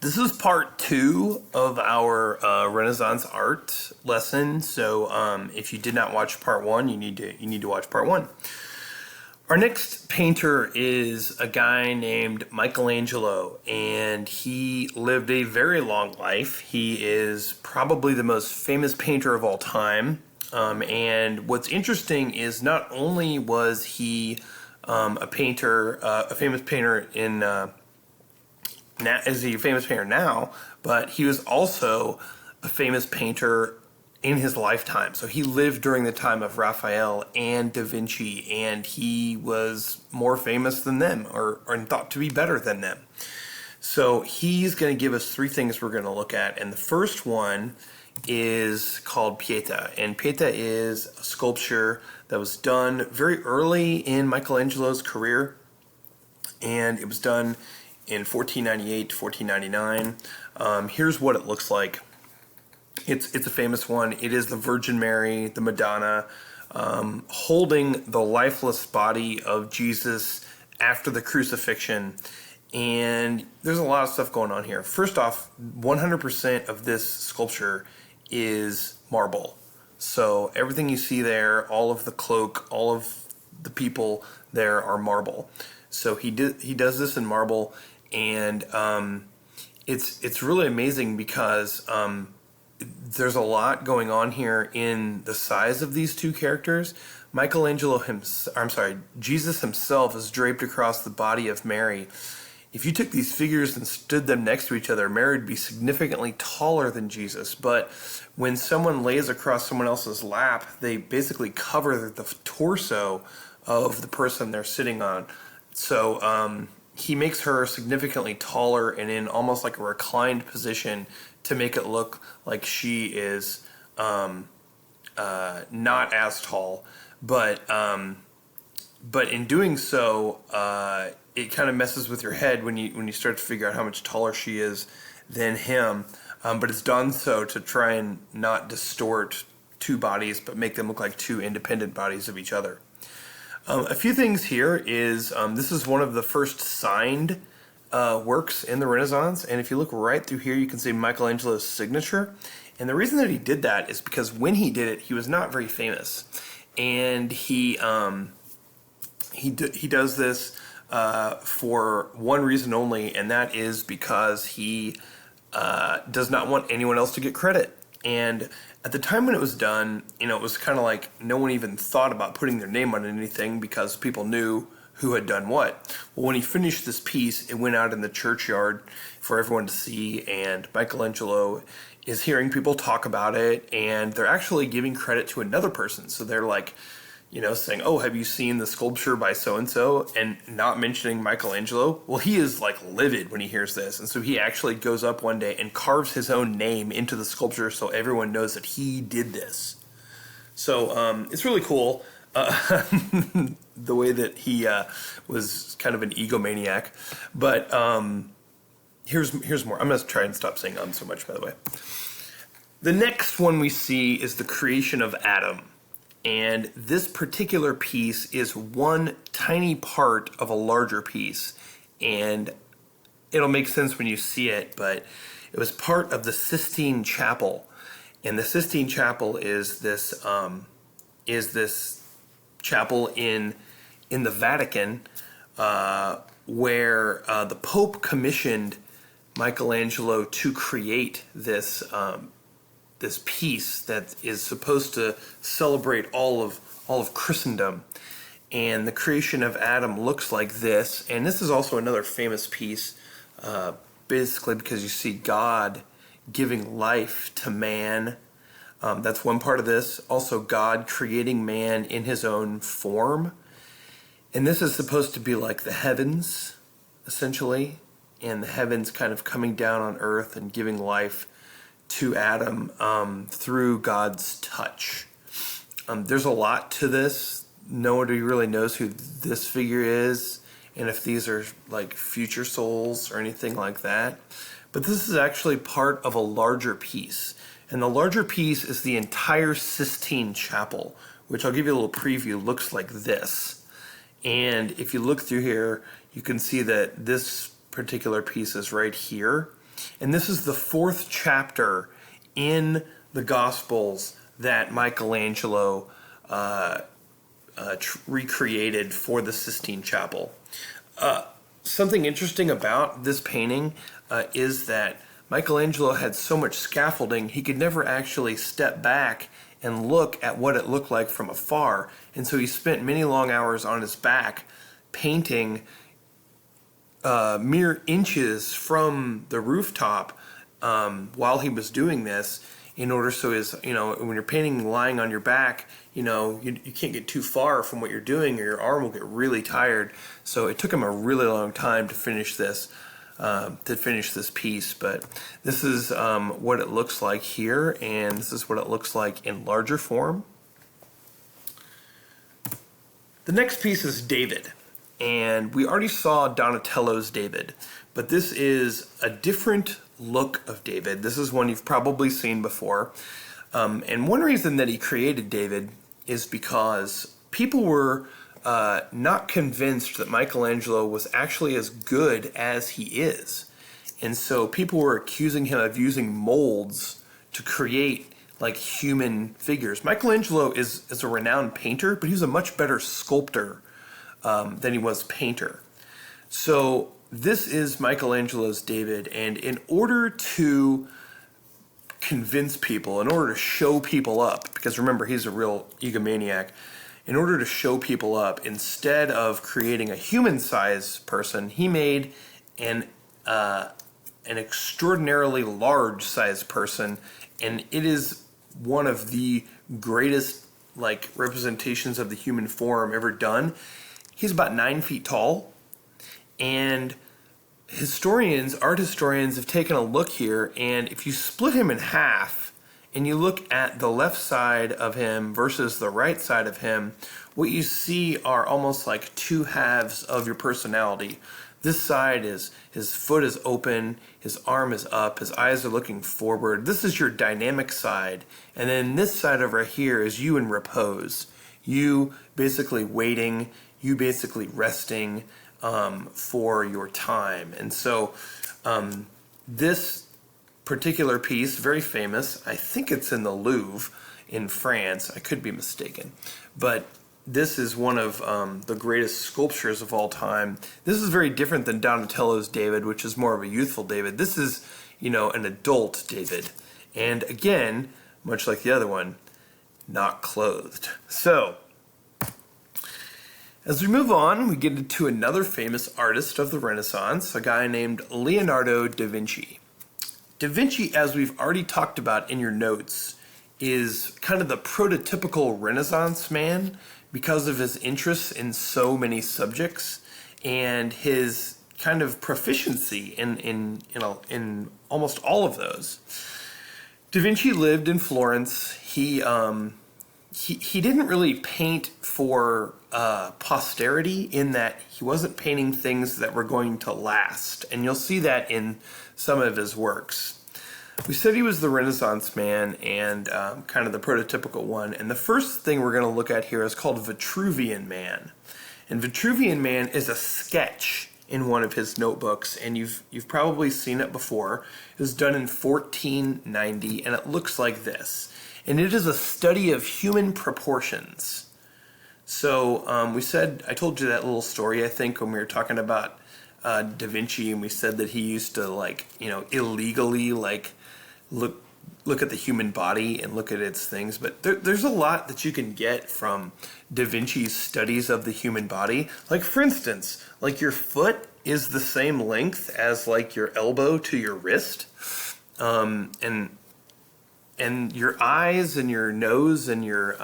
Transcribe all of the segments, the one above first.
This is part two of our Renaissance art lesson. So if you did not watch part one, you need to watch part one. Our next painter is a guy named Michelangelo, and he lived a very long life. He is probably the most famous painter of all time. And what's interesting is not only was he a famous painter is he a famous painter now, but he was also a famous painter in his lifetime. So he lived during the time of Raphael and Da Vinci, and he was more famous than them, or thought to be better than them. So he's going to give us three things we're going to look at, and the first one is called Pieta, and Pieta is a sculpture that was done very early in Michelangelo's career, and it was done in 1498 to 1499. Here's what it looks like. It's a famous one. It is the Virgin Mary, the Madonna, holding the lifeless body of Jesus after the crucifixion. And there's a lot of stuff going on here. First off, 100% of this sculpture is marble. So everything you see there, all of the cloak, all of the people there are marble. So he does this in marble, and it's really amazing because there's a lot going on here in the size of these two characters. Jesus himself is draped across the body of Mary. If you took these figures and stood them next to each other, Mary would be significantly taller than Jesus. But when someone lays across someone else's lap, they basically cover the torso of the person they're sitting on. So he makes her significantly taller and in almost like a reclined position to make it look like she is not as tall. But in doing so, it kind of messes with your head when you start to figure out how much taller she is than him. But it's done so to try and not distort two bodies, but make them look like two independent bodies of each other. A few things here is this is one of the first signed works in the Renaissance, and if you look right through here, you can see Michelangelo's signature. And the reason that he did that is because when he did it, he was not very famous, and he does this for one reason only, and that is because he does not want anyone else to get credit. And at the time when it was done, it was kind of like no one even thought about putting their name on anything because people knew who had done what. Well, when he finished this piece, it went out in the churchyard for everyone to see, and Michelangelo is hearing people talk about it, and they're actually giving credit to another person. So they're like, saying, oh, have you seen the sculpture by so-and-so? And not mentioning Michelangelo. Well, he is like livid when he hears this. And so he actually goes up one day and carves his own name into the sculpture so everyone knows that he did this. So it's really cool the way that he was kind of an egomaniac. But here's more. I'm going to try and stop saying so much, by the way. The next one we see is the creation of Adam. And this particular piece is one tiny part of a larger piece. And it'll make sense when you see it, but it was part of the Sistine Chapel. And the Sistine Chapel is this chapel in the Vatican where the Pope commissioned Michelangelo to create this piece that is supposed to celebrate all of Christendom. And the creation of Adam looks like this. And this is also another famous piece, basically because you see God giving life to man. That's one part of this. Also God creating man in his own form. And this is supposed to be like the heavens, essentially. And the heavens kind of coming down on earth and giving life to Adam through God's touch. There's a lot to this. Nobody really knows who this figure is and if these are like future souls or anything like that. But this is actually part of a larger piece. And the larger piece is the entire Sistine Chapel, which I'll give you a little preview, looks like this. And if you look through here, you can see that this particular piece is right here. And this is the fourth chapter in the Gospels that Michelangelo recreated for the Sistine Chapel. Something interesting about this painting is that Michelangelo had so much scaffolding, he could never actually step back and look at what it looked like from afar. And so he spent many long hours on his back painting mere inches from the rooftop while he was doing this, in order so his, when you're painting lying on your back, you can't get too far from what you're doing or your arm will get really tired. So it took him a really long time to finish this piece. But this is what it looks like here, and this is what it looks like in larger form. The next piece is David. And we already saw Donatello's David, but this is a different look of David. This is one you've probably seen before. And one reason that he created David is because people were not convinced that Michelangelo was actually as good as he is. And so people were accusing him of using molds to create like human figures. Michelangelo is a renowned painter, but he was a much better sculptor than he was painter. So this is Michelangelo's David, and in order to convince people, in order to show people up, because remember he's a real egomaniac, in order to show people up, instead of creating a human-sized person, he made an extraordinarily large-sized person, and it is one of the greatest representations of the human form ever done. He's about 9 feet tall, and art historians have taken a look here, and if you split him in half and you look at the left side of him versus the right side of him, what you see are almost like two halves of your personality. This side is his foot is open, his arm is up, his eyes are looking forward. This is your dynamic side. And then this side over here is you in repose. You basically waiting, you basically resting for your time. And so this particular piece, very famous, I think it's in the Louvre in France, I could be mistaken, but this is one of the greatest sculptures of all time. This is very different than Donatello's David, which is more of a youthful David. This is, an adult David. And again, much like the other one, not clothed. So, as we move on, we get into another famous artist of the Renaissance, a guy named Leonardo da Vinci. Da Vinci, as we've already talked about in your notes, is kind of the prototypical Renaissance man because of his interests in so many subjects and his kind of proficiency in almost all of those. Da Vinci lived in Florence. He didn't really paint for posterity, in that he wasn't painting things that were going to last, and you'll see that in some of his works. We said he was the Renaissance man and kind of the prototypical one, and the first thing we're going to look at here is called Vitruvian Man. And Vitruvian Man is a sketch in one of his notebooks, and you've probably seen it before. It was done in 1490, and it looks like this. And it is a study of human proportions. So I told you that little story, I think, when we were talking about Da Vinci, and we said that he used to illegally look at the human body and look at its things. But there's a lot that you can get from Da Vinci's studies of the human body. Like, for instance, your foot is the same length as your elbow to your wrist, and your eyes and your nose and your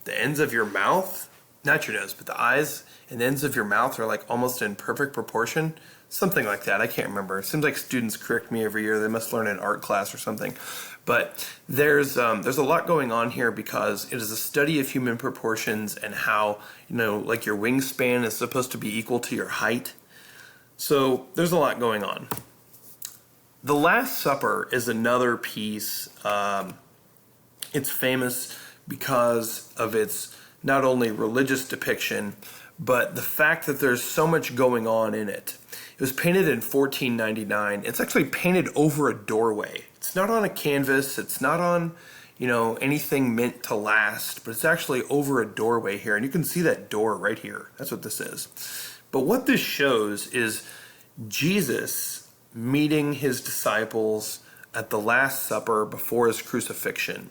the ends of your mouth, not your nose, but the eyes and the ends of your mouth are almost in perfect proportion. Something like that. I can't remember. It seems like students correct me every year. They must learn in art class or something. But there's a lot going on here because it is a study of human proportions and how, your wingspan is supposed to be equal to your height. So there's a lot going on. The Last Supper is another piece. It's famous because of its not only religious depiction, but the fact that there's so much going on in it. It was painted in 1499. It's actually painted over a doorway. It's not on a canvas. It's not on, anything meant to last, but it's actually over a doorway here. And you can see that door right here. That's what this is. But what this shows is Jesus meeting his disciples at the Last Supper before his crucifixion.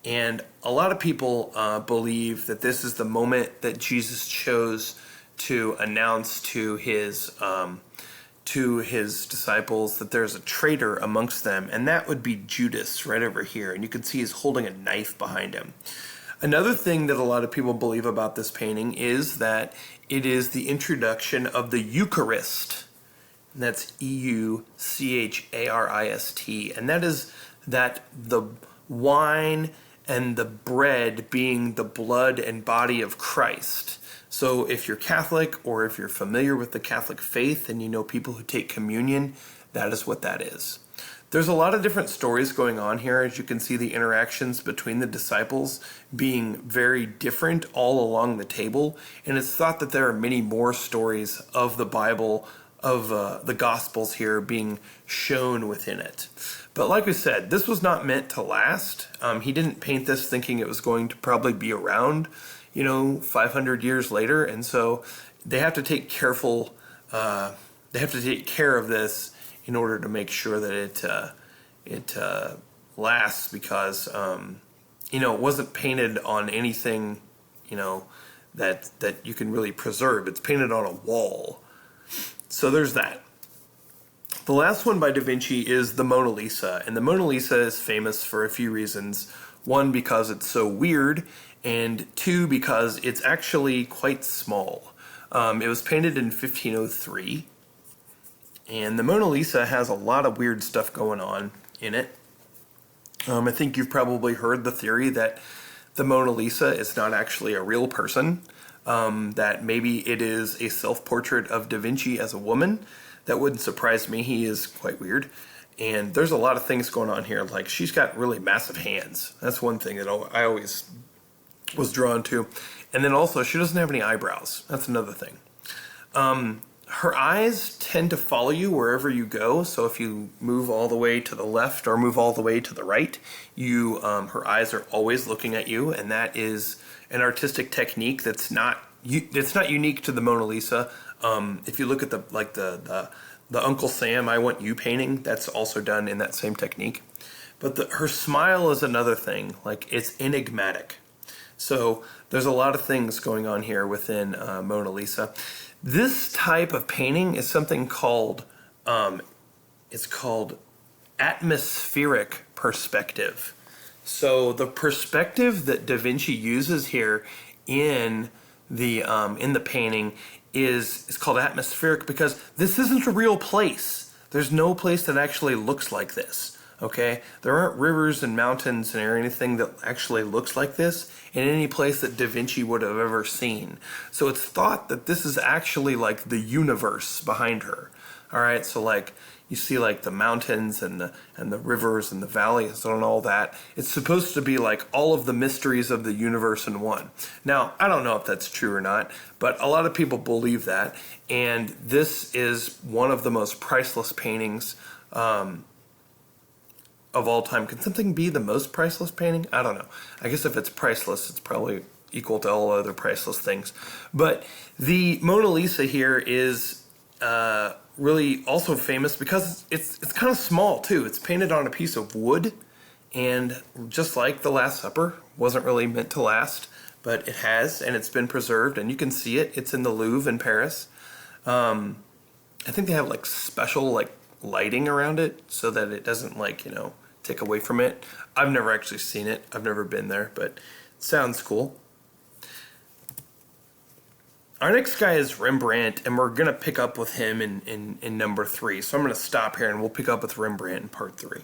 And a lot of people believe that this is the moment that Jesus chose to announce to his disciples that there's a traitor amongst them, and that would be Judas right over here. And you can see he's holding a knife behind him. Another thing that a lot of people believe about this painting is that it is the introduction of the Eucharist. And that's Eucharist. And that is that the wine and the bread being the blood and body of Christ. So if you're Catholic or if you're familiar with the Catholic faith and you know people who take communion, that is what that is. There's a lot of different stories going on here. As you can see, the interactions between the disciples being very different all along the table. And it's thought that there are many more stories of the Bible, of the Gospels here being shown within it. But like I said, this was not meant to last. He didn't paint this thinking it was going to probably be around, 500 years later. And so they have to take care of this in order to make sure that it lasts, because it wasn't painted on anything that you can really preserve. It's painted on a wall. So there's that. The last one by Da Vinci is the Mona Lisa, and the Mona Lisa is famous for a few reasons. One, because it's so weird, and two, because it's actually quite small. It was painted in 1503. And the Mona Lisa has a lot of weird stuff going on in it. I think you've probably heard the theory that the Mona Lisa is not actually a real person, that maybe it is a self-portrait of Da Vinci as a woman. That wouldn't surprise me. He is quite weird. And there's a lot of things going on here. Like, she's got really massive hands. That's one thing that I always was drawn to. And then also, she doesn't have any eyebrows. That's another thing. Her eyes tend to follow you wherever you go. So if you move all the way to the left or move all the way to the right, her eyes are always looking at you, and that is an artistic technique it's not unique to the Mona Lisa. If you look at the Uncle Sam I Want You painting, that's also done in that same technique. But her smile is another thing. Like, it's enigmatic. So there's a lot of things going on here within Mona Lisa. This type of painting is something called, it's called atmospheric perspective. So the perspective that Da Vinci uses here in the painting is called atmospheric, because this isn't a real place. There's no place that actually looks like this. Okay, there aren't rivers and mountains or anything that actually looks like this in any place that Da Vinci would have ever seen. So it's thought that this is actually like the universe behind her. All right, so like you see like the mountains and the rivers and the valleys and all that. It's supposed to be like all of the mysteries of the universe in one. Now, I don't know if that's true or not, but a lot of people believe that. And this is one of the most priceless paintings of all time. Can something be the most priceless painting? I don't know. I guess if it's priceless, it's probably equal to all other priceless things. But the Mona Lisa here is really also famous because it's kind of small too. It's painted on a piece of wood, and just like the Last Supper, wasn't really meant to last, but it has, and it's been preserved, and you can see it. It's in the Louvre in Paris. I think they have like special like lighting around it so that it doesn't take away from it. I've never actually seen it. I've never been there, but it sounds cool. Our next guy is Rembrandt, and we're going to pick up with him in number 3. So I'm going to stop here, and we'll pick up with Rembrandt in part 3.